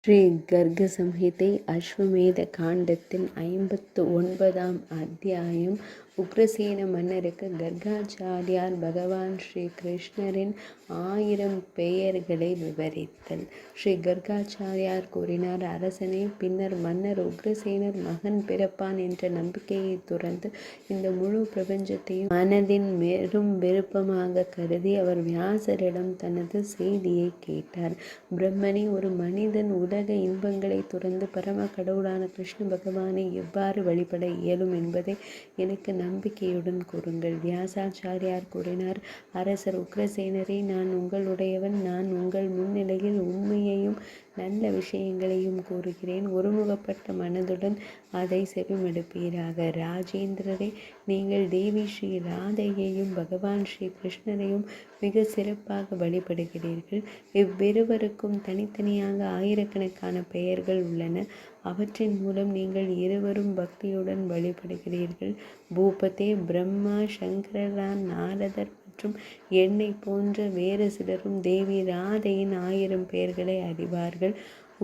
ஸ்ரீ கர்க சம்ஹிதை அஸ்வமேத காண்டத்தின் 59ஆம் அத்தியாயம். உக்ரசேன மன்னருக்கு கர்காச்சாரியார் பகவான் ஸ்ரீ கிருஷ்ணரின் 1000 பெயர்களை விவரித்தல். ஸ்ரீ கர்காச்சாரியார் கூறினார், அரசனே, பின்னர் மன்னர் உக்ரசேனர் மகன் பிறப்பான் என்ற நம்பிக்கையை துறந்து இந்த முழு பிரபஞ்சத்தையும் மனதின் வெறும் விருப்பமாக கருதி அவர் வியாசரிடம் தனது செய்தியை கேட்டார். பிரம்மனே, ஒரு மனிதன் உலக இன்பங்களை துறந்து பரம கடவுளான கிருஷ்ண பகவானை எவ்வாறு வழிபட இயலும் என்பதை எனக்கு நம்பிக்கையுடன் கூறுங்கள். வியாசாச்சாரியார் கூறினார், அரசர் உக்ரசேனரே, நான் உங்களுடையவன். நான் உங்கள் முன்னிலையில் உண்மையையும் நல்ல விஷயங்களையும் கூறுகிறேன். ஒருமுகப்பட்ட மனதுடன் அதை செவிமடுப்பீராக. ராஜேந்திரரே, நீங்கள் தேவி ஸ்ரீ ராதையையும் பகவான் ஸ்ரீ கிருஷ்ணரையும் மிக சிறப்பாக வழிபடுகிறீர்கள். இவ்விருவருக்கும் தனித்தனியாக ஆயிரக்கணக்கான பெயர்கள் உள்ளன. அவற்றின் மூலம் நீங்கள் இருவரும் பக்தியுடன் வழிபடுகிறீர்கள். பூபதே, பிரம்மா, சங்கரரான், நாரதர் மற்றும் என்னை போன்ற வேறு சிலரும் தேவி ராதையின் 1000 பெயர்களை அறிவார்கள்.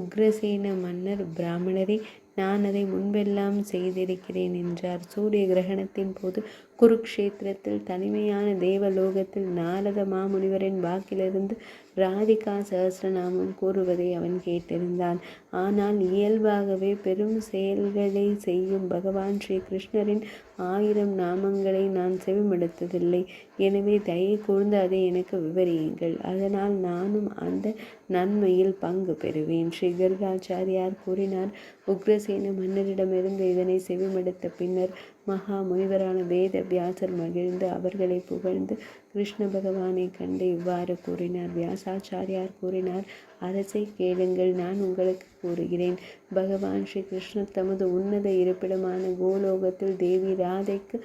உக்ரசேன மன்னர், பிராமணரே, நான் அதை முன்பெல்லாம் செய்திருக்கிறேன் என்றார். சூரிய கிரகணத்தின் போது குருக்ஷேத்திரத்தில் தனிமையான தேவலோகத்தில் நாரத மாமுனிவரின் வாக்கிலிருந்து ராதிகா சஹஸ்ரநாமம் கூறுவதை அவன் கேட்டிருந்தான். ஆனால் இயல்பாகவே பெரும் செயல்களை செய்யும் பகவான் ஸ்ரீ கிருஷ்ணரின் 1000 நாமங்களை நான் செவிமடுத்ததில்லை. எனவே தயை கூர்ந்து அதை எனக்கு விவரியுங்கள். அதனால் நானும் அந்த நன்மையில் பங்கு பெறுவேன். ஸ்ரீ கர்காச்சாரியார் கூறினார், உக்ரசேன மன்னரிடமிருந்து இதனை செவிமடுத்த பின்னர் மகா முனிவரான வேத வியாசர் மகிழ்ந்து அவர்களை புகழ்ந்து கிருஷ்ண பகவானை கண்டு இவ்வாறு கூறினார். வியாசாச்சாரியார் கூறினார், அரசை கேளுங்கள், நான் உங்களுக்கு கூறுகிறேன். பகவான் ஸ்ரீ கிருஷ்ணர் தமது உன்னத இருப்பிடமான கோலோகத்தில் தேவி ராதைக்கு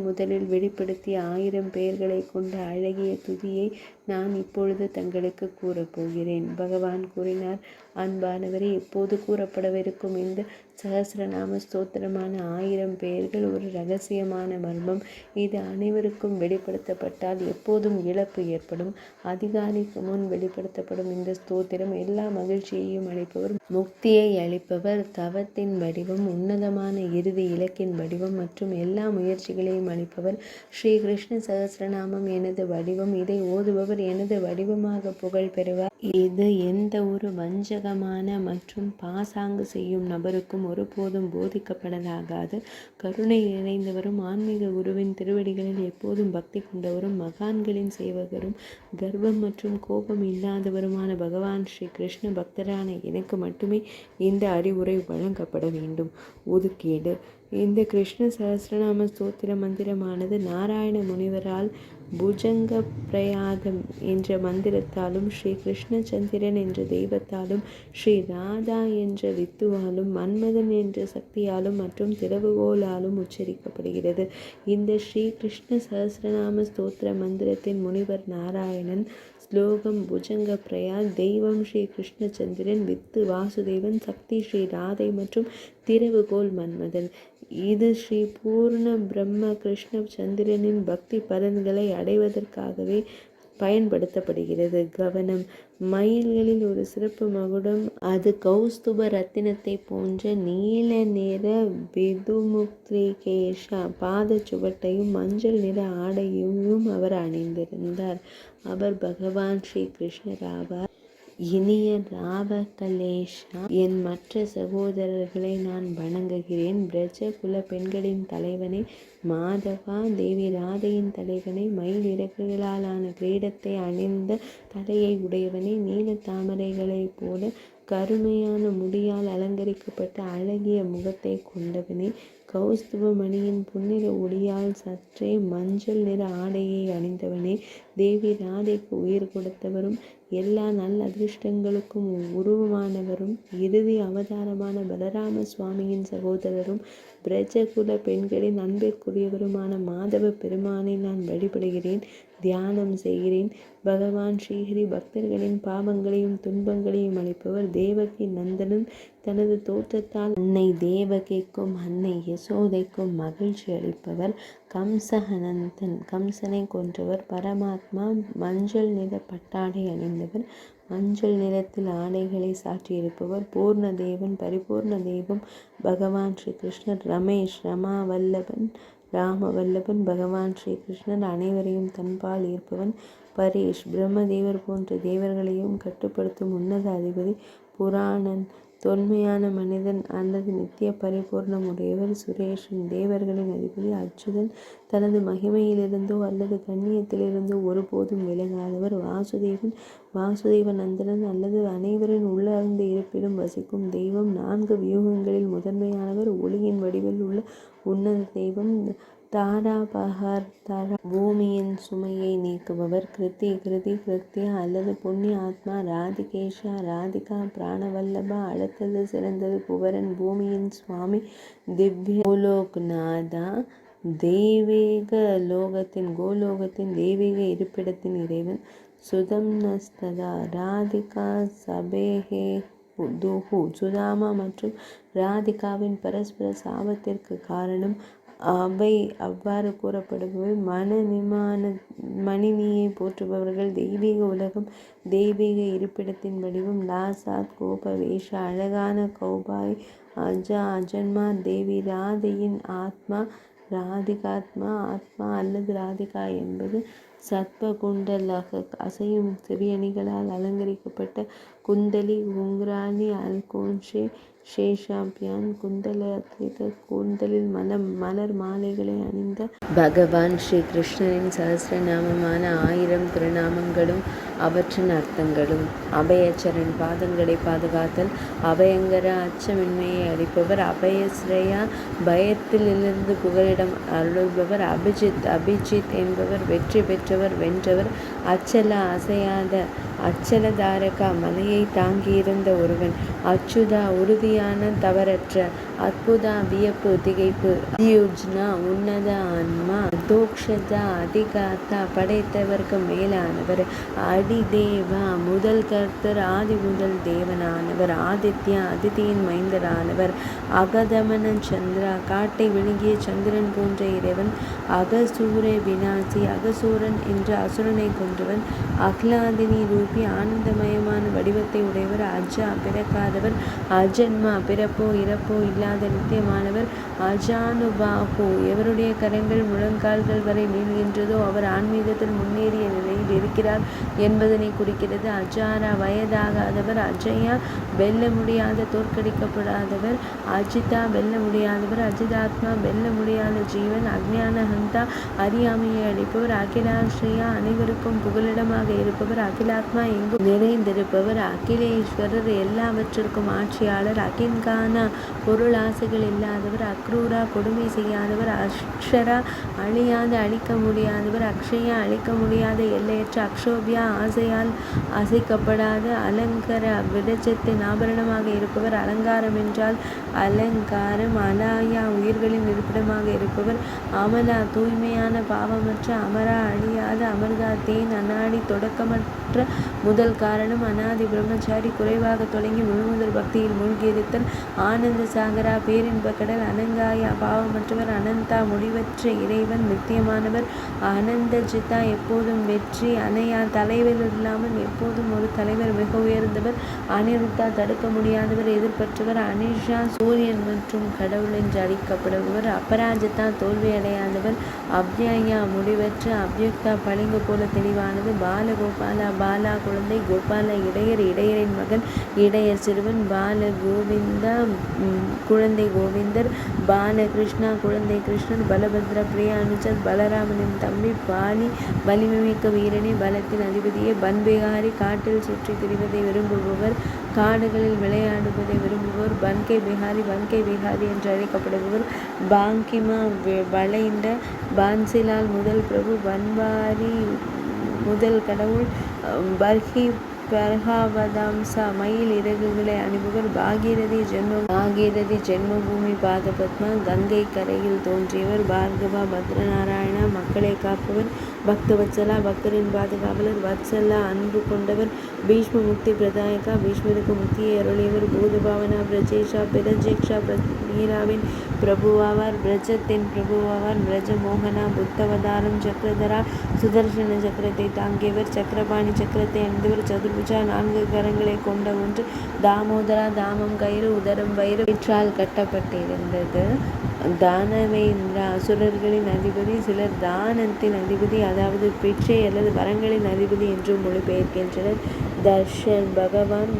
முதலில் வெளிப்படுத்திய 1000 பெயர்களை கொண்ட அழகிய துதியை நான் இப்பொழுது தங்களுக்கு கூறப்போகிறேன். பகவான் கூறினார், அன்பானவரே, இப்போது கூறப்படவிருக்கும் இந்த சஹஸ்ரநாம ஸ்தோத்திரமான 1000 பெயர்கள் ஒரு இரகசியமான மர்மம். இது அனைவருக்கும் வெளிப்படுத்தப்பட்டால் எப்போதும் இழப்பு ஏற்படும். அதிகாரிக்கு முன் வெளிப்படுத்தப்படும் இந்த ஸ்தோத்திரம் எல்லா மகிழ்ச்சியையும் அளிப்பவர், முக்தியை அளிப்பவர், தவத்தின் வடிவம், உன்னதமான இறுதி இலக்கின் வடிவம் மற்றும் எல்லா முயற்சிகளையும் அளிப்பவர். ஸ்ரீ கிருஷ்ண சஹஸ்ரநாமம் எனது வடிவம். இதை ஓதுபவர் எனது வடிவமாக புகழ் பெறுவார். இது எந்த ஒரு வஞ்சகமான மற்றும் பாசாங்கு செய்யும் நபருக்கும் ஒருபோதும் போதிக்கப்படலாகாது. கருணை நிறைந்தவரும் ஆன்மீக குருவின் திருவடிகளில் எப்போதும் பக்தி கொண்டவரும் மகான்களின் சேவகரும் கர்வம் மற்றும் கோபம் இல்லாதவருமான பகவான் ஸ்ரீ கிருஷ்ண பக்தரான எனக்கு மட்டுமே இந்த அறிவுரை வழங்கப்பட வேண்டும். ஒதுக்கீடு. இந்த கிருஷ்ண சஹஸ்ரநாம ஸ்தோத்திர மந்திரமானது நாராயண முனிவரால் புஜங்க பிரயாதம் என்ற மந்திரத்தாலும், ஸ்ரீ கிருஷ்ணச்சந்திரன் என்ற தெய்வத்தாலும், ஸ்ரீ ராதா என்ற வித்துவாலும், மன்மதன் என்ற சக்தியாலும் மற்றும் திறவுகோலாலும் உச்சரிக்கப்படுகிறது. இந்த ஸ்ரீ கிருஷ்ண சஹஸ்ரநாம ஸ்தோத்திர மந்திரத்தின் முனிவர் நாராயணன், ஸ்லோகம் புஜங்க பிரயா, தெய்வம் ஸ்ரீ கிருஷ்ணச்சந்திரன், வித்து வாசுதேவன், சக்தி ஸ்ரீ ராதை மற்றும் திறவுகோல் மன்மதன். இது ஸ்ரீ பூர்ண பிரம்ம கிருஷ்ண சந்திரனின் பக்தி பலன்களை அடைவதற்காகவே பயன்படுத்தப்படுகிறது. கவனம். மயில்களில் ஒரு சிறப்பு மகுடம். அது கௌஸ்துப ரத்தினத்தை போன்ற நீல நிற விதுமுக்திகேஷா பாத சுவட்டையும் மஞ்சள் நிற ஆடையையும் அவர் அணிந்திருந்தார். அவர் பகவான் ஸ்ரீ கிருஷ்ணர் ஆவார். இனிய ராவகலேஷா, என் மற்ற சகோதரர்களை நான் வணங்குகிறேன். பிரஜ குல பெண்களின் தலைவனை மாதவா, தேவி ராதையின் தலைவனை, மயில் இறகுகளாலான கிரீடத்தை அணிந்த தலையை உடையவனை, நீல தாமரைகளைப் போல கருமையான முடியால் அலங்கரிக்கப்பட்ட அழகிய முகத்தை கொண்டவனே, கௌஸ்துப மணியின் புன்னிற ஒளியால் சற்றே மஞ்சள் நிற ஆடையை அணிந்தவனே, தேவி ராதைக்கு உயிர் கொடுத்தவரும் எல்லா நல்ல அதிர்ஷ்டங்களுக்கும் உருவமானவரும், இறுதி அவதாரமான பலராம சுவாமியின் சகோதரரும், பிரஜகுல பெண்களின் அன்பிற்குரியவருமான மாதவ பெருமானை நான் வழிபடுகிறேன், தியானம் செய்கிறேன். பகவான் ஸ்ரீஹரி பக்தர்களின் பாவங்களையும் துன்பங்களையும் அளிப்பவர். தேவகி நந்தனன் தனது தோற்றத்தால் அன்னை தேவகிக்கும் அன்னை யசோதைக்கும் மகிழ்ச்சி அளிப்பவர். கம்சஹனந்தன், கம்சனை கொன்றவர். பரமாத்மா, மஞ்சள் நிற பட்டாடை அணிந்தவர். மஞ்சள் நிறத்தில் ஆடைகளை சாற்றியிருப்பவர் பூர்ண தேவன், பரிபூர்ண தெய்வம் பகவான் ஸ்ரீ கிருஷ்ணர். ரமேஷ், ரமாவல்லபன், ராமவல்லபன் பகவான் ஸ்ரீ கிருஷ்ணர் அனைவரையும் தன்பால் ஈர்ப்பவன். பரேஷ், பிரம்மதேவர் போன்ற தேவர்களையும் கட்டுப்படுத்தும் உன்னத அதிபதி. புராணன், தொன்மையான மனிதன் அல்லது நித்திய பரிபூர்ணம் உடையவர். சுரேஷன், தேவர்களின் அதிபதி. அச்சுதன், தனது மகிமையிலிருந்தோ அல்லது கண்ணியத்திலிருந்தோ ஒருபோதும் விலகாதவர். வாசுதேவன், வாசுதேவ நந்தனன் அல்லது அனைவரின் உள்ளார்ந்த இருப்பிலும் வசிக்கும் தெய்வம். 4 வியூகங்களில் முதன்மையானவர். ஒளியின் வடிவில் உள்ள உன்னத தெய்வம். தாராபஹார், பூமியின் சுமையை நீக்குபவர். கிருதி, கிருத்தியா அல்லது புண்ணிய ஆத்மா. ராதிகேஷா, ராதிகா, பிராணவல்லபா, அடுத்தது சிறந்தது. புவரன், பூமியின் சுவாமி. திவ்ய, கோலோக்நாதா, தெய்வீக லோகத்தின், கோலோகத்தின் தெய்வீக இருப்பிடத்தின் இறைவன். சுதம்னஸ்ததா, ராதிகா, சபேஹே துஹு, சுதாமா மற்றும் ராதிகாவின் பரஸ்பர சாபத்திற்கு காரணம். அவை அவ்வாறு கூறப்படுபவை. மணினியை போற்றுபவர்கள். தெய்வீக உலகம், தெய்வீக இருப்பிடத்தின் வடிவம். லாசாத், கோபவேஷா, அழகான கௌபாய். அஜா, அஜன்மா, தேவி ராதையின் ஆத்மா. ராதிகாத்மா, ஆத்மா அல்லது ராதிகா என்பது சத்வ குண்டலாக அசையும் செவியணிகளால் அலங்கரிக்கப்பட்ட குந்தலி. உங்ராணி, அல்கோன்ஷே, ஷேஷாபியான், குந்தலித, கூந்தலில் மலர் மாலைகளை அணிந்த பகவான் ஸ்ரீ கிருஷ்ணரின் சஹஸ்ரநாமமான 1000 திருநாமங்களும் அவற்றின் அர்த்தங்களும். அபயச்சரன், பாதங்களை பாதுகாத்தல். அபயங்கர, அச்சமின்மையை அளிப்பவர். அபயஸ்ரயா, பயத்திலிருந்து புகலிடம் அருள்பவர். அபிஜித் என்பவர் வெற்றி பெற்றவர், வென்றவர். அச்சலா, அசையாத. அச்சலதாரகா, மலையை தாங்கியிருந்த ஒருவன். அச்சுதா, உறுதியான, தவறற்ற. அற்புதா, வியப்பு, திகைப்பு. அதியுஜ்னா, உன்னத ஆன்மா. தோக்ஷதா, அதிகாத்தா, படைத்தவர்க்கு மேலானவர். அடிதேவா, முதல் கர்த்தர், ஆதி முதல் தேவனானவர். ஆதித்யா, அதித்தியின் மைந்தரானவர். அகதமன சந்திரா, காட்டை விழுங்கிய சந்திரன் போன்ற இறைவன். அகசூர விநாசி, அகசூரன் என்ற அசுரனை கொன்றவன். அஹ்லாதினி ரூபி, ஆனந்தமயமான வடிவத்தை உடையவர். அஜா, பிறக்காதவர். அஜன்மா, பிறப்போ இறப்போ இல்லாத நித்தியமானவர். அஜானுபாஹு, எவருடைய கரங்கள் முழங்கால்கள் வரை நீள்கின்றதோ அவர் ஆன்மீகத்தில் முன்னேறிய நிலையில் இருக்கிறார் என்பதனை குறிக்கிறது. அஜாரா, வயதாகாதவர். அஜயா, வெல்ல முடியாத, தோற்கடிக்கப்படாதவர். அஜிதா, வெல்ல முடியாதவர். அஜிதாத்மா, வெல்ல முடியாத ஜீவன். அக்ஞான ஹந்தா, அறியாமையை அளிப்பவர். அகிலாஸ்ரயா, அனைவருக்கும் புகலிடமாக இருப்பவர். அகிலாத்மா, எங்கும் நிறைந்திருப்பவர். அகிலேஸ்வரர், எல்லாவற்றிற்கும் ஆட்சியாளர். அகின்கானா, பொருள் ஆசைகள் இல்லாதவர். அக்ரூரா, கொடுமை செய்யாதவர். அக்ஷரா, அழியாத, அழிக்க முடியாதவர். அக்ஷயா, அழிக்க முடியாத, எல்லையற்ற. அக்ஷோபியா, ஆசையால் அசைக்கப்படாத. அலங்கர, விரஜத்தின் ஆபரணமாக இருப்பவர். அலங்காரம் என்றால் அலங்காரம். அலாயா, உயிர்களின் இருப்பிடமாக இருப்பவர். அமலா, தூய்மையான, பாவமற்ற. அமரா, அழியாத. அமிர்தா, தேன், அநாடி, தொடக்கமற்ற முதல் காரணம். அநாதி பிரம்மச்சாரி, குறைவாக தொடங்கி முழுமுதல் பக்தியில் மூழ்கியிருத்தல். ஆனந்த சாகரா, பேரின்ப கடல். அனங்காயா, பாவமற்றவர். அனந்தா, முடிவற்ற இறைவன், நித்தியமானவர். அனந்த ஜிதா, எப்போதும் வெற்றி. அனையா, தலைவர் இல்லாமல் எப்போதும் ஒரு தலைவர், மிக உயர்ந்தவர். அனிருத்தா, தடுக்க முடியாதவர், எதிர்பற்றவர். அனிஷா, சூரியன் மற்றும் கடவுள் என்று அழைக்கப்படுபவர். அபராஜிதா, தோல்வி அடையாதவர். அவ்யாயா, முடிவற்ற. அவ்யுக்தா, பளிங்கு போல தெளிவானது. பாலகோபாலா, பாலா, குழந்தை. கோபாலா, இடையர், இடையரின் மகன். இடையர் சிறுவன். பால கோவிந்தா, குழந்தை கோவிந்தர். பாலகிருஷ்ணா, குழந்தை கிருஷ்ணன். பலபத்ரா, பிரியா, அனுஜத், பலராமனின் தம்பி. பாலி, வலிமைமிக்க வீரனே, பலத்தின் அதிபதியே. பன்பிகாரி, காட்டில் சுற்றி திரிவதை விரும்புபவர். காடுகளில் விளையாடுவதை விரும்புபவர். பன்கே பிகாரி, பன்கே பிகாரி என்று அழைக்கப்படுபவர். பாங்கிமா, வளைந்த. பான்சிலால், முதல் பிரபு. பன்வாரி, முதல் கடவுள். பர்ஹி, பர்ஹாவதாம்சா, மயில் இறகுகளை அணிபவர். பாகீரதி, ஜென்மபூமி. பாதபத்மா, கங்கை கரையில் தோன்றியவர். பார்கவா, பத்ரநாராயணா, மக்களை காப்பவர். பக்தவத்சலா, பக்தரின் பாதுகாவலர். வத்சலா, அன்பு கொண்டவர். பீஷ்ம, முக்தி பிரதாயகா, பீஷ்மருக்கு முக்தியை அருளியவர். பூதபாவனா, பிரஜேஷா, பிரஜேக்ஷா, மீராவின் பிரபுவாவார், பிரஜத்தின் பிரபுவாவார். பிரஜ மோகனா புத்தவதாரம் சக்கரதரா, சுதர்சன சக்கரத்தை தாங்கியவர், சக்கரபாணி சக்கரத்தை அணிந்தவர், சதுர்புஜா 4 கரங்களை கொண்ட ஒன்று, தாமோதரா தாமம் கயிறு, உதரம் வயிறு வயிற்றால் கட்டப்பட்டிருந்தது. தானவேந்திரா அசுரர்களின் அதிபதி. சிலர் தானத்தின் அதிபதி, அதாவது பிட்சை அல்லது வரங்களின் அதிபதி என்று மொழிபெயர்க்கின்றனர். தர்ஷர் பகவான்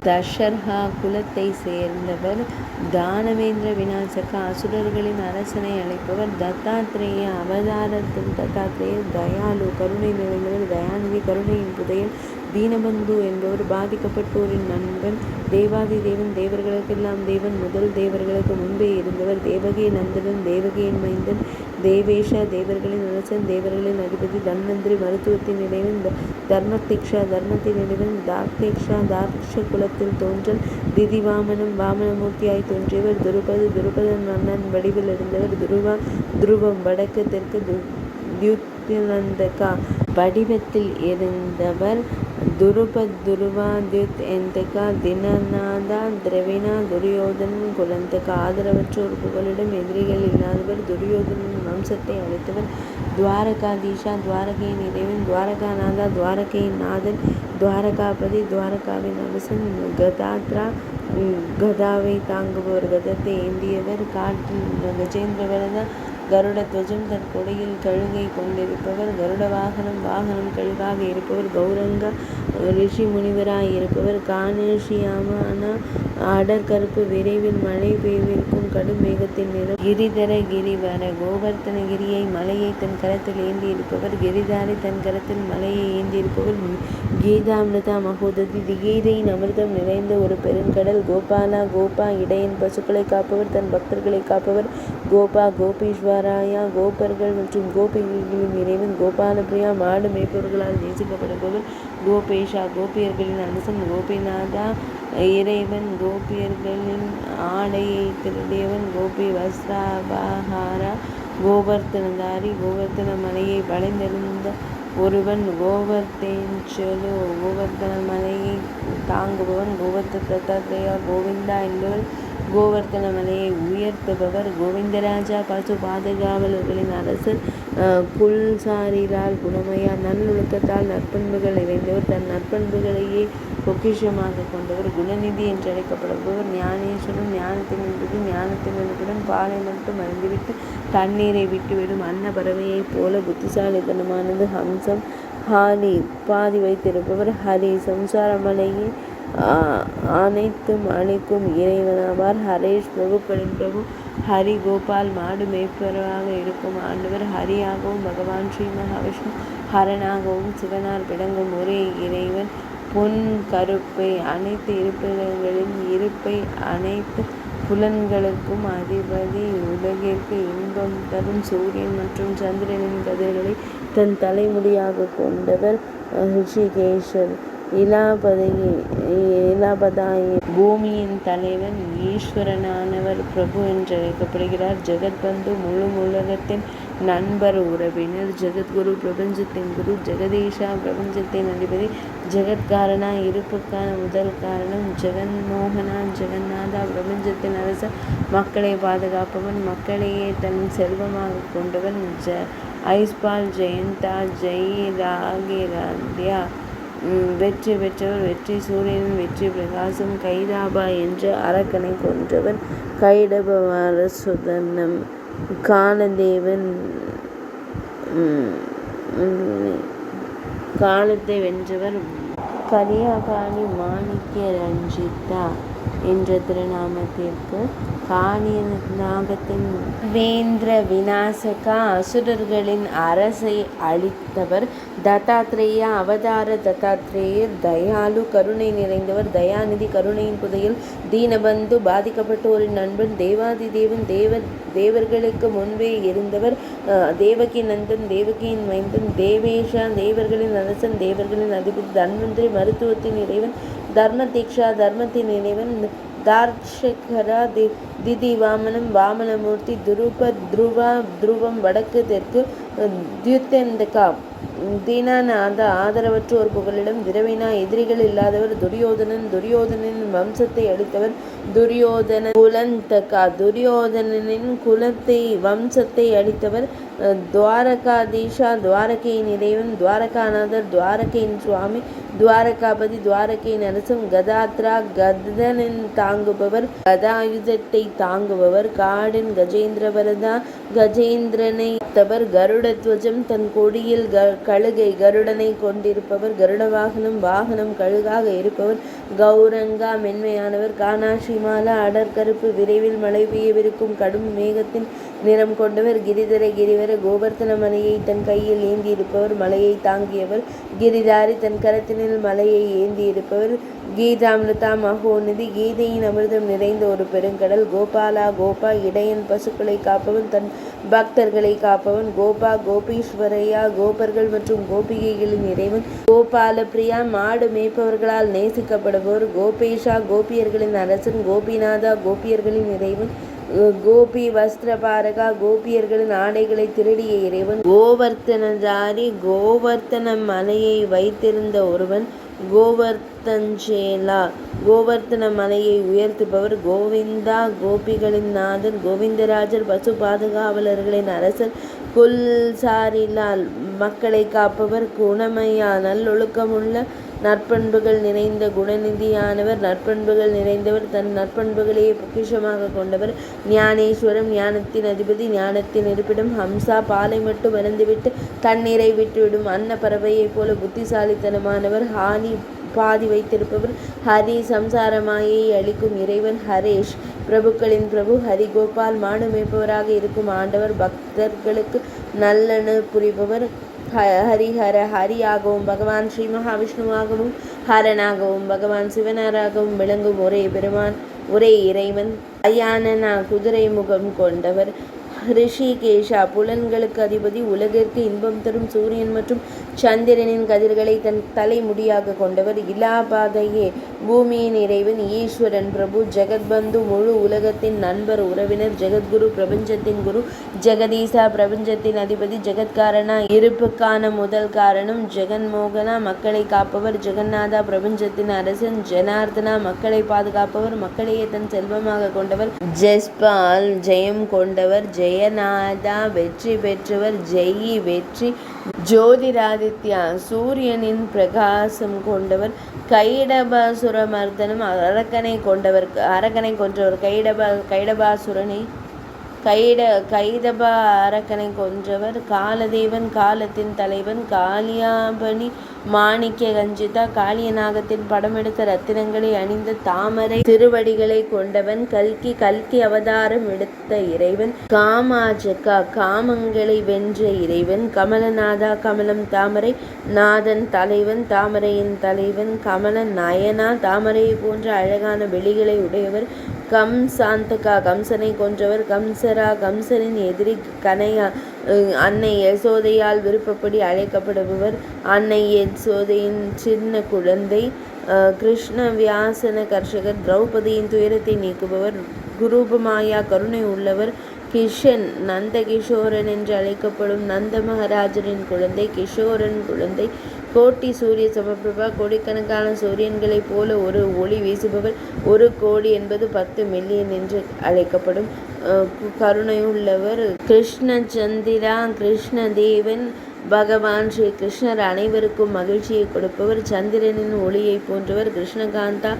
தர்ஷர்ஹா குலத்தை சேர்ந்தவர். தானவேந்திர விநாசகா அசுரர்களின் அரசனை அழைப்பவர். தத்தாத்ரேய அவதாரத்தில் தத்தாத்ரேயர் தயாலு கருணை நிறைந்தவர். தயாநிதி கருணையின் புதையல். தீனபந்து என்பவர் பாதிக்கப்பட்டோரின் நண்பன். தேவாதி தேவன் தேவர்களுக்கெல்லாம் தேவன், முதல் தேவர்களுக்கு முன்பே இருந்தவர். தேவகி நந்தனன் தேவகியின் மைந்தன். தேவேஷா தேவர்களின் அரசன், தேவர்களின் அதிபதி. தன்வந்திரி மருத்துவத்தின் இறைவன். தர்மதிக்ஷா தர்மத்தின் இறைவன். தார்க்ஷா தார்க்ஷ குலத்தில் தோன்றல். திதிவாமனம் வாமனமூர்த்தியாய் தோன்றியவர். துருபதன் மன்னன் வடிவில் இருந்தவர். துருவம் வடக்கு தெற்கு. துத்யந்தகா வடிவத்தில் இருந்தவர். துருவாத்யுத் எந்தகா தினநாதா திரவிணா துரியோதனன் குலந்தகா ஆதரவற்றோர் புகலிடம் எதிரிகள் இல்லாதவர். துரியோதனன் வம்சத்தை அளித்தவர். துவாரகாதீஷா துவாரகையின் இறைவன். துவாரகாநாதா துவாரகையின் நாதன். துவாரகாபதி துவாரகாவின் அரசன். கதாத்ரா கதாவை தாங்குபவர், கதத்தை ஏந்தியவர். காற்றில் கஜேந்திரவரதா கருடத்வஜம் தன் கொடியில் கழுகை கொண்டிருப்பவர். கருட வாகனம் கழுகாக இருப்பவர். கௌரங்க ரிஷி முனிவராய் இருப்பவர். காணேஷியமான அடர்கருப்பு விரைவில் மழை பெய்விருக்கும் கடும் மேகத்தின் நிறம். கிரிதர கிரிவர கோவர்த்தனகிரியை மலையை தன் கரத்தில் ஏந்தி இருப்பவர். கிரிதாரி தன் கரத்தில் மலையை ஏந்தி இருப்பவர். கீதாமிருதா மகோததி கீதையின் அமிர்தம் நிறைந்த ஒரு பெருங்கடல். கோபாலா கோபா இடையன் பசுக்களை காப்பவர், தன் பக்தர்களை காப்பவர். கோபா கோபீஸ்வராயா கோபர்கள் மற்றும் கோபிகளின் இறைவன். கோபாலபிரியா மாடு மேய்ப்பவர்களால் நேசிக்கப்படுபவர். கோபேஷா கோபியர்களின் அரசன். கோபிநாதா இறைவன். கோபியர்களின் ஆடையை திருடியவன். கோபி வஸ்திராபஹாரா கோவர்த்தனதாரி கோவர்த்தன மலையை வளைந்திருந்த ஒருவன். கோவர்த்தேஞ்சலு கோவர்த்தன மலையை தாங்குபவன். கோவர்த்த தத்தாத்ரேயா கோவிந்தா என்பவர் கோவர்த்தன மலையை உயர்த்துபவர். கோவிந்தராஜா பசு பாதுகாவலர்களின் அரசர். குல்சாரிலால் குணமயா நல்லொழுக்கத்தால் நற்பண்புகள் நிறைந்தவர். தன் நற்பண்புகளையே பொக்கிஷமாக கொண்டவர். குணநிதி என்று அழைக்கப்படுபவர். ஞானேஸ்வரன் ஞானத்தின் என்பது ஞானத்தின் என்பதுடன் பாலை மட்டும் அறிந்துவிட்டு தண்ணீரை விட்டுவிடும் அன்ன பறவையைப் போல புத்திசாலித்தனமானது. ஹம்சம் ஹாலி பாதி வைத்திருப்பவர். ஹரி சம்சாரமலையை அனைத்தும் அளிக்கும் இறைவனாவார். ஹரேஷ் பிரபுக்களின் பிரபு. ஹரி கோபால் மாடு மேய்ப்பவராக இருக்கும் ஆண்டவர். ஹரியாகவும் பகவான் ஸ்ரீ மகாவிஷ்ணு ஹரனாகவும் சிவனார் விளங்கும் ஒரே இறைவன். பொன் கருப்பை அனைத்து இருப்பிடங்களின் இருப்பை அனைத்து புலன்களுக்கும் அதிபதி. உலகிற்கு இன்பம் தரும் சூரியன் மற்றும் சந்திரனின் கதிர்களை தன் தலைமுடியாக கொண்டவர். ரிஷிகேஷர் இலாபதாயி பூமியின் தலைவன். ஈஸ்வரனானவர் பிரபு என்று அழைக்கப்படுகிறார். ஜெகத்பந்து முழு உலகத்தின் நண்பர் உறவினர். ஜெகத்குரு பிரபஞ்சத்தின் குரு. ஜெகதீஷா பிரபஞ்சத்தின் அதிபதி. ஜெகத்காரணா இருப்புக்கான முதல் காரணம். ஜெகன்மோகனா ஜெகநாதா பிரபஞ்சத்தின் அரசர். மக்களை பாதுகாப்பவன். மக்களையே தன் செல்வமாக கொண்டவன். ஐஸ்பால் ஜெயந்தா ஜெயிராகிராத்யா வெற்றி பெற்றவர். வெற்றி சூரியனின் வெற்றி பிரகாசம். கைதாபா என்ற அரக்கனை கொன்றவர். கைடபவாரசுதனம் காலதேவன் காலத்தை வென்றவர். கலியாகாணி மாணிக்ய ரஞ்சிதா என்ற திருநாமத்திற்கு காணிநாகத்தின் வேந்திர விநாசகா அசுரர்களின் அரசை அளித்தவர். தத்தாத்ரேயா அவதார தத்தாத்ரேயர். தயாலு கருணை நிறைந்தவர். தயாநிதி கருணையின் புதையல். தீனபந்து பாதிக்கப்பட்டோரின் நண்பன். தேவாதி தேவன் தேவர்களுக்கு முன்பே இருந்தவர். தேவகி நந்தன் தேவகியின் மைந்தன். தேவேஷா தேவர்களின் அரசன், தேவர்களின் அதிபதி. தன்வந்திரி மருத்துவத்தின் இறைவன். தர்மதிக்ஷா தர்மத்தின் இறைவன். தார்க்ஷகரா திதி வாமனம் வாமனமூர்த்தி. துருவம் வடக்கு தெற்கு. துத்யந்தகா தீனாநாத ஆதரவற்றோர் புகலிடம் திரவினா எதிரிகள் இல்லாதவர் துரியோதனன். துரியோதனின் வம்சத்தை அளித்தவர் துரியோதன குலந்தகா. துரியோதனனின் குலத்தை வம்சத்தை அளித்தவர் துவாரகாதீஷா. துவாரகையின் இறைவன் துவாரகாநாதர். துவாரகையின் சுவாமி துவாரகாபதி. துவாரகையின் அரசம் கதாத்ரா. கதனின் தாங்குபவர் கதாயுதத்தை தாங்குபவர் காடன் கஜேந்திரவரதா. கஜேந்திரனை தவர் கருடத்வஜம். தன் கொடியில் கழுகை கருடனை கொண்டிருப்பவர். கருட வாகனம் வாகனம் கழுகாக இருப்பவர் கௌரங்கா. மென்மையானவர் கானாஷிமாலா. அடற்கருப்பு விரைவில் மழை பெய்யவிருக்கும் கடும் மேகத்தின் நிறம் கொண்டவர் கிரிதர. கிரிவர கோவர்த்தன மலையை தன் கையில் ஏந்தியிருப்பவர் மலையை தாங்கியவர் கிரிதாரி. தன் கரத்தினில் மலையை ஏந்தியிருப்பவர் கீதாமிருதா மகோநிதி. கீதையின் அமிர்தம் நிறைந்த ஒரு பெருங்கடல். கோபாலா. கோபா இடையன் பசுக்களை காப்பவன் தன் பக்தர்களை காப்பவன். கோபா கோபீஸ்வரையா. கோபர்கள் மற்றும் கோபிகைகளின் இறைவன் கோபால பிரியா. மாடு மேய்ப்பவர்களால் நேசிக்கப்படுபவர் கோபேஷா. கோபியர்களின் அரசன் கோபிநாதா. கோபியர்களின் இறைவன் கோபி வஸ்திரபாரகா. கோபியர்களின் ஆடைகளை திருடிய இறைவன் கோவர்த்தனதாரி. கோவர்த்தன மலையை வைத்திருந்த ஒருவன் கோவர்த்தஞ்சேலா. கோவர்த்தன மலையை உயர்த்துபவர் கோவிந்தா. கோபிகளின் நாதன் கோவிந்தராஜர். பசு பாதுகாவலர்களின் அரசர் குல்சாரிலால். மக்களை காப்பவர் குணமையா. நல்லொழுக்கமுள்ள நற்பண்புகள் நிறைந்த குணநிதியானவர். நற்பண்புகள் நிறைந்தவர். தன் நற்பண்புகளையே பொக்கிஷமாக கொண்டவர் ஞானேஸ்வரம். ஞானத்தின் அதிபதி. ஞானத்தின் இருப்பிடம் ஹம்சா. பாலை மட்டும் மறந்துவிட்டு தண்ணீரை விட்டுவிடும் அன்ன பறவையை போல புத்திசாலித்தனமானவர். ஹானி பாதி வைத்திருப்பவர் ஹரி. சம்சாரமாயை அளிக்கும் இறைவன் ஹரேஷ். பிரபுக்களின் பிரபு ஹரிகோபால். மாடு மேய்ப்பவராக இருக்கும் ஆண்டவர். பக்தர்களுக்கு நல்லனு புரிபவர் ஹரிஹர. ஹரியாகவும் பகவான் ஸ்ரீ மகாவிஷ்ணுவாகவும் ஹரனாகவும் பகவான் சிவனராகவும் விளங்கும் ஒரே பெருமான் ஒரே இறைவன். அயானனா. குதிரை முகம் கொண்டவர் ரிஷிகேஷா. புலன்களுக்கு அதிபதி. உலகிற்கு இன்பம் தரும் சூரியன் மற்றும் சந்திரனின் கதிர்களை தன் தலைமுடியாக கொண்டவர் இலாபாதையே. பூமியின் இறைவன் ஈஸ்வரன் பிரபு. ஜெகத்பந்து. முழு உலகத்தின் நண்பர் உறவினர். ஜெகத்குரு. பிரபஞ்சத்தின் குரு. ஜெகதீசா. பிரபஞ்சத்தின் அதிபதி. ஜெகத்காரணா. இருப்புக்கான முதல் காரணம். ஜெகன்மோகனா. மக்களை காப்பவர். ஜெகநாதா. பிரபஞ்சத்தின் அரசன். ஜனார்தனா. மக்களை பாதுகாப்பவர். மக்களையே தன் செல்வமாக கொண்டவர். ஜெஸ்பால். ஜெயம் கொண்டவர். ஜெயநாதா. வெற்றி பெற்றவர். ஜெயி. வெற்றி. ஜோதிராதித்யா. சூரியனின் பிரகாசம் கொண்டவர். கைடபாசுரமர்தனம். அரக்கனை கொண்டவர். அரக்கனை கொன்றவர் கைடபாசுரனை கைதபா அரக்கனை கொன்றவர் காலதேவன். காலத்தின் தலைவன் காளியாபணி. மாணிக்க கஞ்சிதா. காளியநாகத்தின் படமெடுத்த ரத்தினங்களை அணிந்த தாமரை திருவடிகளை கொண்டவன் கல்கி. கல்கி அவதாரம் எடுத்த இறைவன் காமாஜகா. காமங்களை வென்ற இறைவன் கமலநாதா. கமலம். தாமரை நாதன் தலைவன். தாமரையின் தலைவன் கமல நயனா. தாமரையை போன்ற அழகான வெளிகளை உடையவர் கம்சாந்தகா. கம்சனை கொன்றவர் கம்சரா. கம்சனின் எதிரி கனையா. அன்னை யசோதையால் விருப்பப்படி அழைக்கப்படுபவர் அன்னை யசோதையின் சின்ன குழந்தை. கிருஷ்ண வியாசன கர்ஷகர். திரௌபதியின் துயரத்தை நீக்குபவர் குரூபமாயா. கருணை உள்ளவர் கிஷன். நந்த கிஷோரன் என்று அழைக்கப்படும் நந்த மகாராஜரின் குழந்தை. கிஷோரன் குழந்தை. கோட்டி சூரிய சமப்பிரபா. கோடிக்கணக்கான சூரியன்களைப் போல ஒரு ஒளி வீசுபவர். ஒரு கோடி என்பது 10 மில்லியன் என்று அழைக்கப்படும் கருணையுள்ளவர் கிருஷ்ண சந்திரா. கிருஷ்ணதேவன் பகவான் ஸ்ரீ கிருஷ்ணர் அனைவருக்கும் மகிழ்ச்சியை கொடுப்பவர். சந்திரனின் ஒளியை போன்றவர் கிருஷ்ணகாந்தா.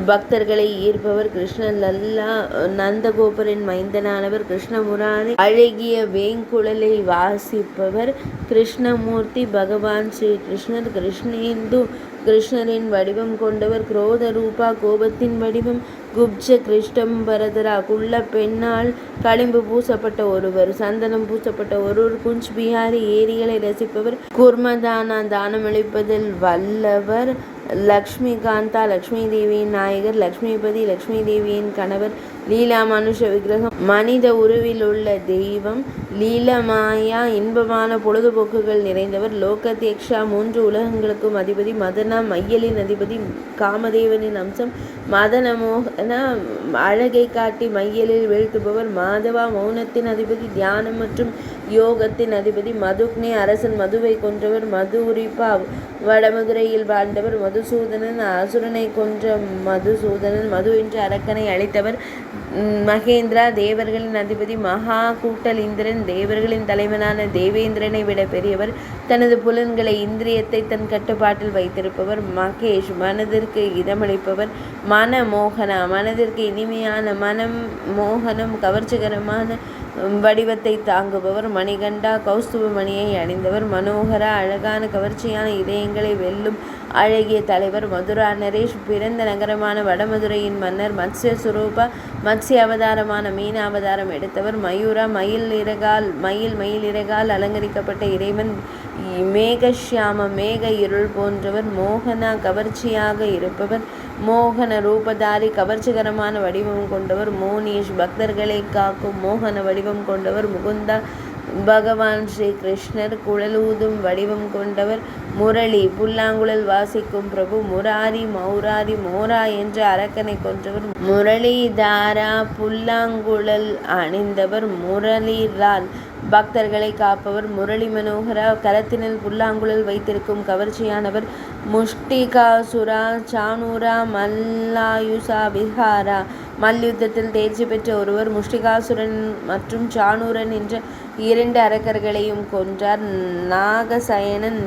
பக்தர்களை ஈர்ப்பவர் கிருஷ்ணலல்லா. நந்தகோபரின் மைந்தனானவர் கிருஷ்ணமுராரி. அழகிய வேங்குழலை வாசிப்பவர் கிருஷ்ணமூர்த்தி. பகவான் ஸ்ரீ கிருஷ்ணர் கிருஷ்ணேந்து. கிருஷ்ணரின் வடிவம் கொண்டவர் குரோத ரூபா. கோபத்தின் வடிவம் குப்ஜ. கிருஷ்ணம்பரதரா. குள்ள பெண்ணால் களிம்பு பூசப்பட்ட ஒருவர். சந்தனம் பூசப்பட்ட ஒருவர் குஞ்ச் பிஹாரி. ஏரிகளை ரசிப்பவர் குர்மதானா. தானமளிப்பதில் வல்லவர் லக்ஷ்மிகாந்தா லக்ஷ்மி தேவியின் நாயகர், லக்ஷ்மிபதி லக்ஷ்மி தேவியின் கணவர், லீலா மனுஷ விக்கிரகம், மனித உருவில் உள்ள தெய்வம், லீலமாயா இன்பமான பொழுதுபோக்குகள் நிறைந்தவர், லோகத்யக்ஷா 3 உலகங்களுக்கும் அதிபதி, மதனா மையலின் அதிபதி, காமதேவனின் அம்சம், மதன மோகன அழகை காட்டி மையலில் வீழ்த்துபவர், மாதவா மௌனத்தின் அதிபதி, தியானம் மற்றும் யோகத்தின் அதிபதி, மதுக்னே அரசன் மதுவை கொன்றவர், மதுரிபா வடமதுரையில் வாழ்ந்தவர், மதுசூதனன் அசுரனை கொன்ற மதுசூதனன், மது என்ற அரக்கனை அழித்தவர், மகேந்திரா தேவர்களின் அதிபதி, மகா கூட்டலிந்திரன் தேவர்களின் தலைவனான தேவேந்திரனை விட பெரியவர், தனது புலன்களை இந்திரியத்தை தன் கட்டுப்பாட்டில் வைத்திருப்பவர், மகேஷ் மனதிற்கு இதமளிப்பவர், மனமோகனா மனதிற்கு இனிமையான மனம் மோகனம் கவர்ச்சிகரமான வடிவத்தை தாங்குபவர், மணிகண்டா கௌஸ்துப மணியை அணிந்தவர், மனோகரா அழகான கவர்ச்சியான இதயங்களை வெல்லும் அழகிய தலைவர், மதுரா நரேஷ் பிறந்த நகரமான வடமதுரையின் மன்னர், மத்ஸ்ய சுரூபா மத்ஸ்ய அவதாரமான மீன அவதாரம் எடுத்தவர், மயூரா மயில் இறகால் அலங்கரிக்கப்பட்ட இறைவன், மேகஷ்யாம மேக இருள் போன்றவர், மோகனா கவர்ச்சியாக இருப்பவர், மோகன ரூபதாரி கவர்ச்சிகரமான வடிவம் கொண்டவர், மோனீஷ் பக்தர்களை காக்கும் மோகன வடிவம் கொண்டவர், முகுந்தா பகவான் ஸ்ரீ கிருஷ்ணர் குழலூதும் வடிவம் கொண்டவர், முரளி புல்லாங்குழல் வாசிக்கும் பிரபு, முராரி மௌராரி மோரா என்ற அரக்கனை கொன்றவர், முரளிதாரா புல்லாங்குழல் அணிந்தவர், முரளிலால் பக்தர்களை காப்பவர், முரளி மனோகரா கரத்தினில் புல்லாங்குழல் வைத்திருக்கும் கவர்ச்சியானவர், முஷ்டிகாசுரா சானூரா மல்லாயுசா விஹாரா மல்யுத்தத்தில் தேர்ச்சி பெற்ற ஒருவர், முஷ்டிகாசுரன் மற்றும் சானூரன் என்ற 2 அரக்கர்களையும் கொன்றார், நாகசயனன்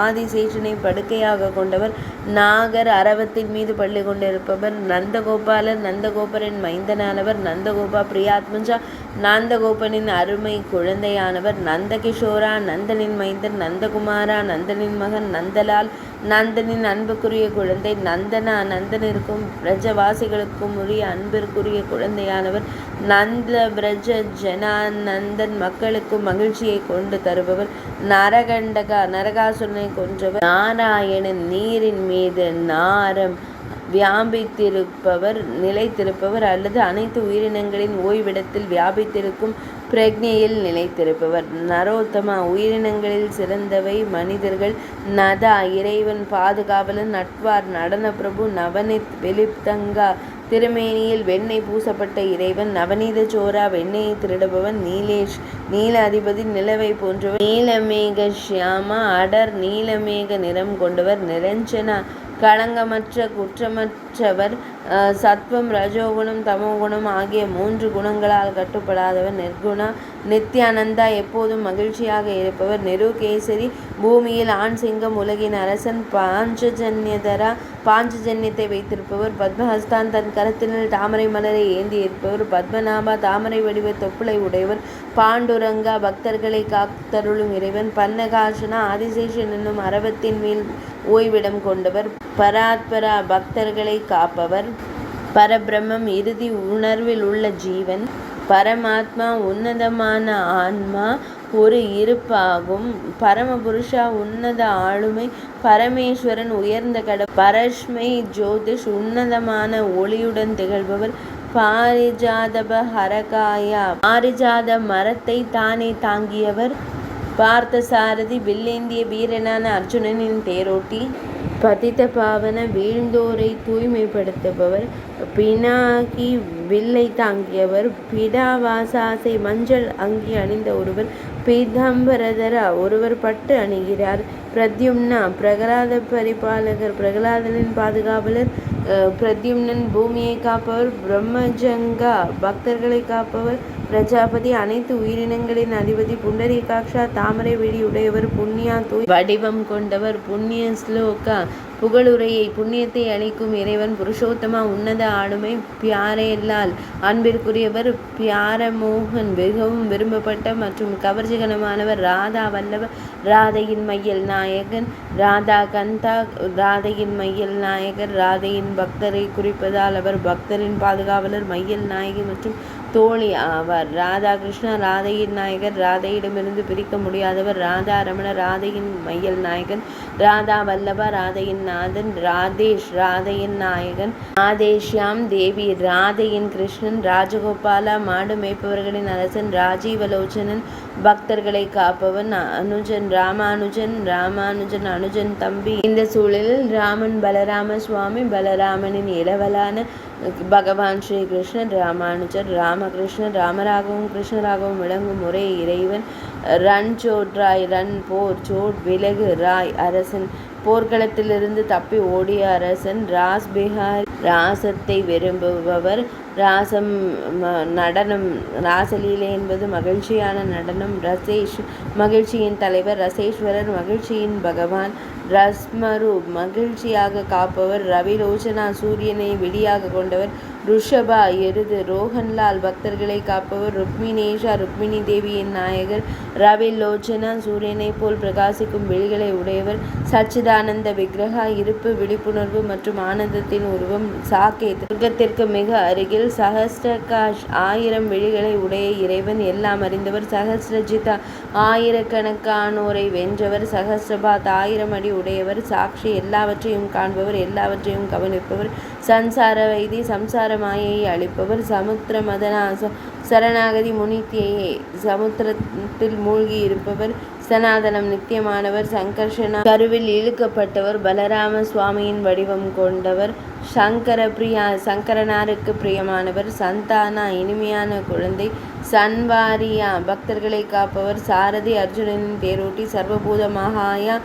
ஆதிசேஷனை படுக்கையாக கொண்டவர், நாகர் அரவத்தின் மீது பள்ளி கொண்டிருப்பவர், நந்தகோபாலர் நந்தகோபரின் மைந்தனானவர், நந்தகோபா பிரியாத்மஜா நந்தகோபனின் அருமை குழந்தையானவர், நந்தகிஷோரா நந்தனின் மைந்தன், நந்தகுமாரா நந்தனின் மகன், நந்தலால் நந்தனின் அன்புக்குரிய குழந்தை, நந்தனா நந்தனிற்கும் பிரஜவாசிகளுக்கும் உரிய அன்பிற்குரிய குழந்தையானவர், நந்த பிரஜ ஜனானந்தன் மக்களுக்கும் மகிழ்ச்சியை கொண்டு தருபவர், நரகாசுரனை கொன்றவர், நாராயணன் நீரின் மீது நாரம் வியாபித்திருப்பவர் நிலைத்திருப்பவர் அல்லது அனைத்து உயிரினங்களின் ஓய்விடத்தில் வியாபித்திருக்கும் பிரக்ஞையில் நிலைத்திருப்பவர், நரோத்தமா உயிரினங்களில் சிறந்தவை மனிதர்கள், நதா இறைவன் பாதுகாவலன், நட்வார் நடன பிரபு, நவனித் வெளிப்தங்கா திருமேனியில் வெண்ணெய் பூசப்பட்ட இறைவன், நவநீத சோரா வெண்ணெயை திருடுபவன், நீலேஷ் நீல அதிபதி நிலவை போன்றவர், நீலமேக ஷியாமா அடர் நீலமேக நிறம் கொண்டவர், நிரஞ்சனா களங்கமற்ற குற்றமற்றவர், சத்வம் ரஜோகுணம் தமோகுணம் ஆகிய 3 குணங்களால் கட்டுப்படாதவர், நிர்குணா நித்யானந்தா எப்போதும் மகிழ்ச்சியாக இருப்பவர், நிருகேசரி பூமியில் ஆண் சிங்கம் உலகின் அரசன், பாஞ்சஜன்யதரா பாஞ்சஜன்யத்தை வைத்திருப்பவர், பத்மஹஸ்தான் தன் கரத்தினில் தாமரை மலரை ஏந்தி இருப்பவர், பத்மநாபா தாமரை வடிவ தொப்புளை உடையவர், பாண்டுரங்கா பக்தர்களை காத்தருளும் இறைவன், பன்னகாசனா ஆதிசேஷன் என்னும் அரவத்தின் மேல் ஓய்விடம் கொண்டவர், பராத்பரா பக்தர்களை காப்பவர், பரபிரம்மம் இறுதி உணர்வில் உள்ள ஜீவன், பரமாத்மா உன்னதமான ஆன்மா ஒரு இருப்பாகும், பரமபுருஷா உன்னத ஆளுமை, பரமேஸ்வரன் உயர்ந்த பரஸ்மை ஜோதிஷ் உன்னதமான ஒளியுடன் திகழ்பவர், பாரிஜாதப ஹரகாயா பாரிஜாத மரத்தை தானே தாங்கியவர், பார்த்தசாரதி வில்லேந்திய வீரனான அர்ஜுனனின் தேரோட்டி, பதித பாவன வீழ்ந்தோரை தூய்மைப்படுத்துபவர், பினாகி வில்லை தாங்கியவர், பிடாவாசாசை மஞ்சள் அங்கி அணிந்த ஒருவர், பீதாம்பரதரா ஒருவர் பட்டு அணிகிறார், பிரத்யும்னா பிரகலாத பரிபாலகர் பிரகலாதனின் பாதுகாவலர், பிரத்யும்னன் பூமியை காப்பவர், பிரம்மஜங்கா பக்தர்களை காப்பவர், பிரஜாபதி அனைத்து உயிரினங்களின் அதிபதி, புண்டரீகாக்ஷா தாமரை விழி உடையவர், புண்ணியா தூய் வடிவம் கொண்டவர், புண்ணிய ஸ்லோகா புகழுரையை புண்ணியத்தை அளிக்கும் இறைவன், புருஷோத்தமா உன்னத ஆளுமை, பியாரேலால் அன்பிற்குரியவர், பியாரமோகன் மிகவும் விரும்பப்பட்ட மற்றும் கவர்ச்சிகரமானவர், ராதா வல்லவர் ராதையின் மையல் நாயகன், ராதா கந்தா ராதையின் மையல் நாயகர், ராதையின் பக்தரை குறிப்பதால் அவர் பக்தரின் பாதுகாவலர், மையல் நாயகி மற்றும் தோழி ஆவார். ராதா கிருஷ்ணா ராதையின் நாயகர், ராதையிடமிருந்து பிரிக்க முடியாதவர். ராதா ரமண ராதையின் மையல் நாயகன். ராதா வல்லபா ராதையின் நாதன். ராதேஷ் ராதையின் நாயகன். ராதேஷ்யாம் தேவி ராதையின் கிருஷ்ணன். ராஜகோபாலா மாடு மேய்ப்பவர்களின் அரசன். ராஜீவலோச்சனன் பக்தர்களை காப்பவன். அனுஜன் ராமானுஜன். ராமானுஜன் அனுஜன் தம்பி. இந்த சூழலில் ராமன் பலராம சுவாமி, பலராமனின் இளவலான பகவான் ஸ்ரீ கிருஷ்ணன், ராமானுஜர், ராமகிருஷ்ணர், ராமராகவும் கிருஷ்ணராகவும் விளங்கும் ஒரே இறைவன். ரன் சோட் ராய் ரன் போர் சோட் விலகு ராய் அரசன், போர்க்களத்திலிருந்து தப்பி ஓடிய அரசன். ராஸ் பிஹாரி ராசத்தை விரும்புபவர். ராசம் நடனம், ராசலீலை என்பது மகிழ்ச்சியான நடனம். ரசேஷ் மகிழ்ச்சியின் தலைவர். ரசேஸ்வரர் மகிழ்ச்சியின் பகவான். ரஸ்மரு மகிழ்ச்சியாக காப்பவர். ரவிலோச்சனா சூரியனை விடியாக கொண்டவர். ருஷபா எருது. ரோஹன்லால் பக்தர்களை காப்பவர். ருக்மிணேஷா ருக்மிணி தேவியின் நாயகர். ரவிலோச்சனா சூரியனை போல் பிரகாசிக்கும் விழிகளை உடையவர். சச்சிதானந்த விக்கிரகா இருப்பு, விழிப்புணர்வு மற்றும் ஆனந்தத்தின் உருவம். சாகேத் துர்க்கத்திற்கு மிக அருகில். சஹஸ்ரகாஷ் 1000 விழிகளை உடைய இறைவன், எல்லாம் அறிந்தவர். சஹஸ்ரஜிதா ஆயிரக்கணக்கானோரை வென்றவர். சஹஸ்ரபாத் 1000 அடி உடையவர். சாக்ஷி எல்லாவற்றையும் காண்பவர், எல்லாவற்றையும் கவனிப்பவர். சன்சார வைதி சம்சார மாயையை அழிப்பவர். சமுத்திர மதனா சரணாகதி முனித்தியை சமுத்திரத்தில் மூழ்கி இருப்பவர். சனாதனம் நித்தியமானவர். சங்கர்ஷனா கருவில் இழுக்கப்பட்டவர். பலராம சுவாமியின் வடிவம் கொண்டவர். சங்கர பிரியா சங்கரனாருக்கு பிரியமானவர். சந்தானா இனிமையான குழந்தை. சன்வாரியா பக்தர்களை காப்பவர். சாரதி அர்ஜுனனின் தேரோட்டி. சர்வபூத மகாயா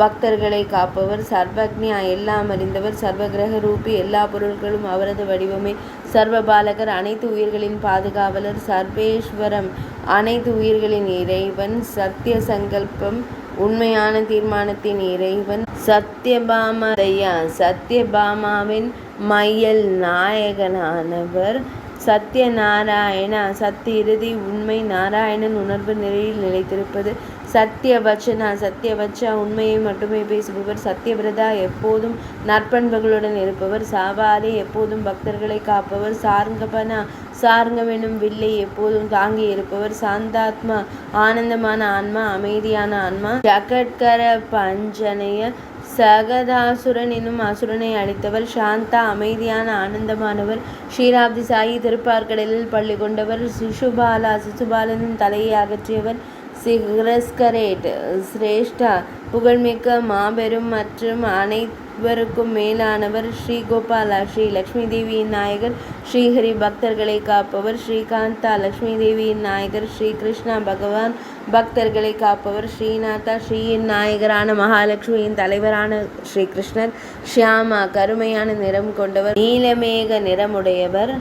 பக்தர்களை காப்பவர். சர்வக்ஞா எல்லாம் அறிந்தவர். சர்வகிரக ரூபி எல்லா பொருட்களும் அவரது வடிவமே. சர்வபாலகர் அனைத்து உயிர்களின் பாதுகாவலர். சர்வேஸ்வரம் அனைத்து உயிர்களின் இறைவன். சத்திய சங்கல்பம் உண்மையான தீர்மானத்தின் இறைவன். சத்யபாமரையா சத்யபாமாவின் மையல் நாயகனானவர். சத்யநாராயணா சத்திய இறுதி உண்மை. நாராயணன் உணர்வு நிலையில் நிலைத்திருப்பது. சத்யவச்சனா சத்யவச்சா உண்மையை மட்டுமே பேசுபவர். சத்யபிரதா எப்போதும் நற்பண்புகளுடன் இருப்பவர். சாவாரி எப்போதும் பக்தர்களை காப்பவர். சார்ங்கபனா சார்ங்கம் எனும் வில்லை எப்போதும் தாங்கி இருப்பவர். சாந்தாத்மா ஆனந்தமான ஆன்மா, அமைதியான ஆன்மா. ஜகட்கர பஞ்சனைய சகதாசுரன் எனும் அசுரனை அழித்தவர். சாந்தா அமைதியான ஆனந்தமானவர். ஷீராப்தி சாயி திருப்பார்கடலில் பள்ளி கொண்டவர். சிசுபாலா சிசுபாலனின் தலையை அகற்றியவர். சிரஸ்கரேட் சிரேஷ்டா புகழ்மிக்க மாபெரும் மற்றும் அனைவருக்கும் மேலானவர். ஸ்ரீ கோபாலா ஸ்ரீ லக்ஷ்மி தேவியின் நாயகர். ஸ்ரீஹரி பக்தர்களை காப்பவர். ஸ்ரீகாந்தா லக்ஷ்மி தேவியின் நாயகர். ஸ்ரீ கிருஷ்ணா பகவான் பக்தர்களை காப்பவர். ஸ்ரீநாதா ஸ்ரீயின் நாயகரான மகாலட்சுமியின் தலைவரான ஸ்ரீகிருஷ்ணர். ஷியாமா கருமையான நிறம் கொண்டவர். நீலமேக நிறமுடையவர்.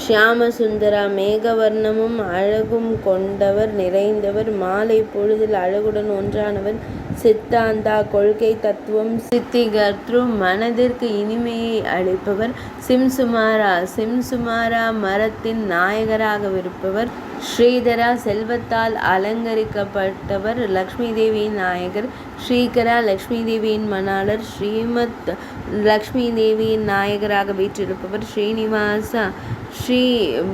ஷியாமசுந்தரா மேகவர்ணமும் அழகும் கொண்டவர், நிறைந்தவர். மாலை பொழுதில் அழகுடன் ஒன்றானவர். சித்தாந்தா கொள்கை தத்துவம். சித்திகர்த்ரு மனதிற்கு இனிமையை அளிப்பவர். சிம்சுமாரா சிம்சுமாரா மரத்தின் நாயகராகவிருப்பவர். ஸ்ரீதரா செல்வத்தால் அலங்கரிக்கப்பட்டவர். லக்ஷ்மி தேவியின் நாயகர். ஸ்ரீகரா லக்ஷ்மி தேவியின் மணாளர். ஸ்ரீமத் லக்ஷ்மி தேவியின் நாயகராக வீற்றிருப்பவர். ஸ்ரீனிவாசா ஸ்ரீ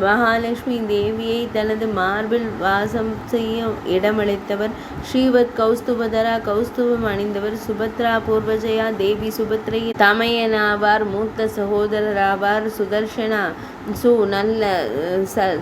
மகாலட்சுமி தேவியை தனது மார்பில் வாசம் செய்ய இடமளித்தவர். ஸ்ரீவத் கௌஸ்துபதரா கௌஸ்துபம் அணிந்தவர். சுபத்ரா பூர்வஜயா தேவி சுபத்ரையின் தமையனாவார். மூத்த சகோதரராவார். சுதர்ஷனா நல்ல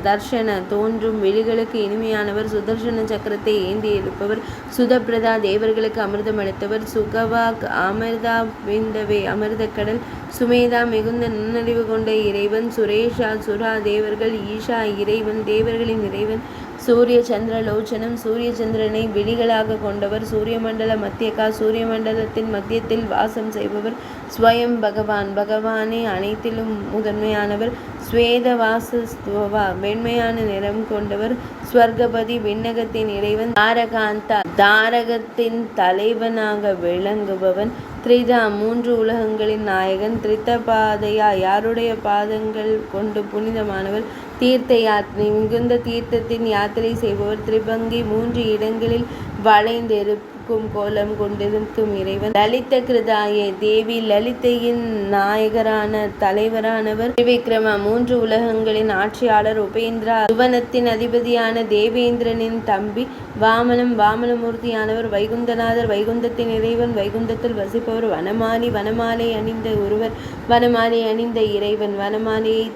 தர்ஷன தோன்றும் விழிகளுக்கு இனிமையானவர். சுதர்ஷன சக்கரத்தை ஏந்தி இருப்பவர். சுதப்பிரதா தேவர்களுக்கு அமிர்தம் அளித்தவர். சுகவாக் அமிர்தா விந்தவே அமிர்தக்கடல். சுமேதா மிகுந்த நுண்ணறிவு கொண்ட இறைவன். சுரேஷா சுரா தேவர்கள். ஈஷா இறைவன் தேவர்களின் இறைவன். சூரிய சந்திர லோச்சனம் சூரிய சந்திரனை விழிகளாக கொண்டவர். சூரிய மண்டல மத்தியகா சூரிய மண்டலத்தின் மத்தியத்தில் வாசம் செய்பவர். ஸ்வயம் பகவான் பகவானே அனைத்திலும் முதன்மையானவர். ஸ்வேத வாசஸ்துவா வெண்மையான நிறம் கொண்டவர். ஸ்வர்கபதி விண்ணகத்தின் இறைவன். தாரகாந்தா தாரகத்தின் தலைவனாக விளங்குபவன். த்ரிதா 3 உலகங்களின் நாயகன். திரித்தபாதையா யாருடைய பாதங்கள் கொண்டு புனிதமானவர். தீர்த்த யாத்திரை மிகுந்த தீர்த்தத்தின் யாத்திரை செய்பவர். திரிபங்கி 3 இடங்களில் வளைந்திருப்பவர். கோலம் கொண்டிருக்கும் இறைவன் லலித கிருதாய தேவி லலிதையின் நாயகரான தலைவரானவர் திரிவிக்ரம. 3 உலகங்களின் ஆட்சியாளர் உபேந்திரா. சுவனத்தின் அதிபதியான தேவேந்திரனின் தம்பி வாமனம். வாமனமூர்த்தியானவர் வைகுந்தநாதர். வைகுந்தத்தின் இறைவன். வைகுந்தத்தில் வசிப்பவர் வனமாலி. வனமாலை அணிந்த ஒருவர். வனமாலை அணிந்த இறைவன். வனமாலையை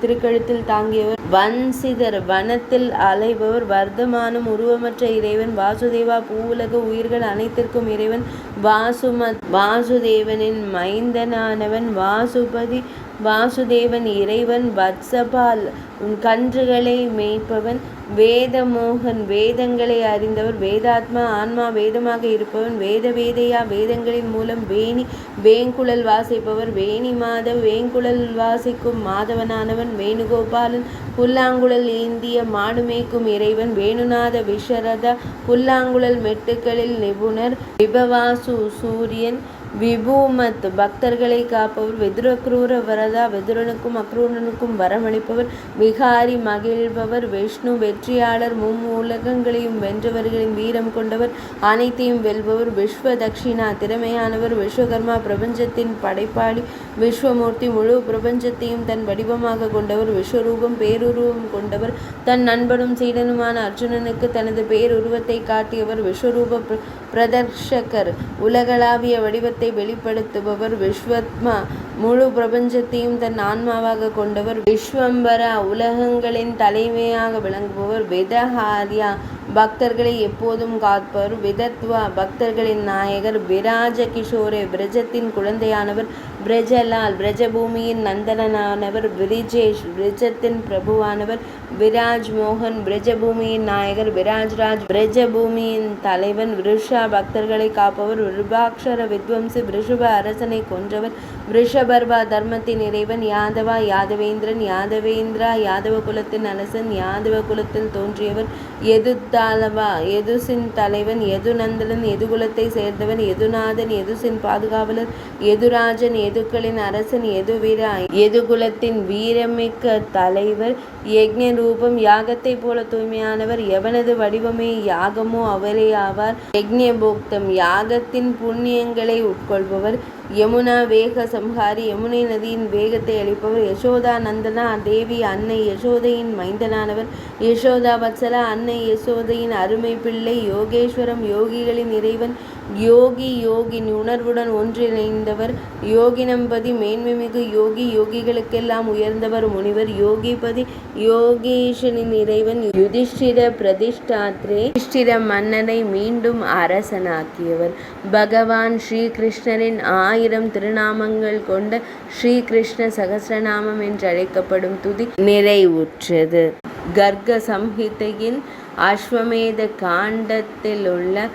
திருக்கழுத்தில் தாங்கியவர் வன்சிதர். வனத்தில் அலைபவர் வர்த்தமானம். உருவமற்ற இறைவன் வாசுதேவா. பூவுலக உயிர்கள் அனைத்திற்கும் இறைவன் வாசுமத். வாசுதேவனின் மைந்தனானவன் வாசுபதி. வாசுதேவன் இறைவன் வத்சபால். கன்றுகளை மேய்ப்பவன் வேதமோகன். வேதங்களை அறிந்தவர் வேதாத்மா. ஆன்மா வேதமாக இருப்பவன் வேதவேதையா. வேதங்களின் மூலம் வேணி வேங்குழல் வாசிப்பவர் வேணி மாதவ். வேங்குழல் வாசிக்கும் மாதவனானவன் வேணுகோபாலன். புல்லாங்குழல் ஏந்திய மாடுமேய்க்கும் இறைவன் வேணுநாத விஷரத. புல்லாங்குழல் மெட்டுக்களில் நிபுணர் விபவாசு சூரியன். விபூமத். பக்தர்களை காப்பவர் விதுரக்ரூர வரதா. விதுரனுக்கும் அக்ரூரனுக்கும் வரமளிப்பவர் விகாரி மகிழ்பவர் விஷ்ணு. வெற்றியாளர். உலகங்களையும் வென்றவர்களின் வீரம் கொண்டவர். அனைத்தையும் வெல்பவர் விஸ்வ தக்ஷிணா. திறமையானவர் விஸ்வகர்மா. பிரபஞ்சத்தின் படைப்பாளி விஸ்வமூர்த்தி. முழு பிரபஞ்சத்தையும் தன் வடிவமாக கொண்டவர் விஸ்வரூபம். பேருருவம் கொண்டவர். தன் நண்பனும் சீடனுமான அர்ஜுனனுக்கு தனது பேருருவத்தை காட்டியவர் விஸ்வரூப பிரதர்ஷகர். உலகளாவிய வடிவத்தை வெளிப்படுத்துபவர் விஸ்வத்மா. முழு பிரபஞ்சத்தையும் தன் ஆன்மாவாக கொண்டவர் விஸ்வம்பரா. உலகங்களின் தலைமையாக விளங்குபவர் விதஹாரியா. பக்தர்களை எப்போதும் காப்பவர் விதத்வா. பக்தர்களின் நாயகர் விராஜ கிஷோரே. பிரஜத்தின் குழந்தையானவர் பிரஜலால். பிரஜபூமியின் நந்தனானவர் விரிஜேஷ். பிரஜத்தின் பிரபுவானவர் விராஜ் மோகன். பிரஜபூமியின் நாயகர் விராஜ்ராஜ். பிரஜபூமியின் தலைவன் விருஷா. பக்தர்களை காப்பவர் விருபாக்ஷர வித்வம்சி. விருஷப அரசனை கொன்றவர் விருஷபர்வா. தர்மத்தின் இறைவன் யாதவா. யாதவேந்திரன். யாதவேந்திரா யாதவ குலத்தின் அரசன். யாதவ குலத்தில் தோன்றியவர் யதுதாலவா. யதுசின் தலைவன் யதுநந்தலன். யதுகுலத்தை சேர்ந்தவன் யதுநாதன். யதுசின் பாதுகாவலர் யதுராஜன். யதுக்களின் அரசன் யதுவீரா. யதுகுலத்தின் வீரமிக்க தலைவர் யக்ஞ ரூபம். யாகத்தை போல தூய்மையானவர். எவனது வடிவமே யாகமோ அவரே ஆவார். யக்ஞ போக்தம். யாகத்தின் புண்ணியங்களை உட்கொள்பவர் யமுனா வேக சம்ஹாரி. யமுனை நதியின் வேகத்தை அளிப்பவர் யசோதா நந்தனா. தேவி அன்னை யசோதையின் மைந்தனானவர் யசோதா வத்சலா. அன்னை யசோதையின் அருமை பிள்ளை யோகேஸ்வரம். யோகிகளின் இறைவன் யோகி. யோகின் உணர்வுடன் ஒன்றிணைந்தவர் யோகினம்பதி. மேன்மைமிகு யோகி. யோகிகளுக்கெல்லாம் உயர்ந்தவர் முனிவர் யோகிபதி. யோகேஷனின் இறைவன் யுதிஷ்டிர பிரதிஷ்டாத்ரே. யுதிஷ்டிர மன்னனை மீண்டும் அரசனாக்கியவர் பகவான் ஸ்ரீகிருஷ்ணரின் 1000 திருநாமங்கள் கொண்ட ஸ்ரீகிருஷ்ண சகஸ்ரநாமம் என்று அழைக்கப்படும் துதி நிறைவுற்றது. கர்க சம்ஹிதையின் அஸ்வமேத காண்டத்திலுள்ள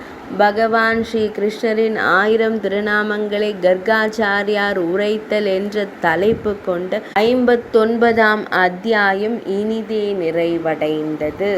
பகவான் ஸ்ரீ கிருஷ்ணரின் 1000 திருநாமங்களை கர்காச்சாரியார் உரைத்தல் என்ற தலைப்பு கொண்ட 59ஆம் அத்தியாயம் இனிதே நிறைவடைந்தது.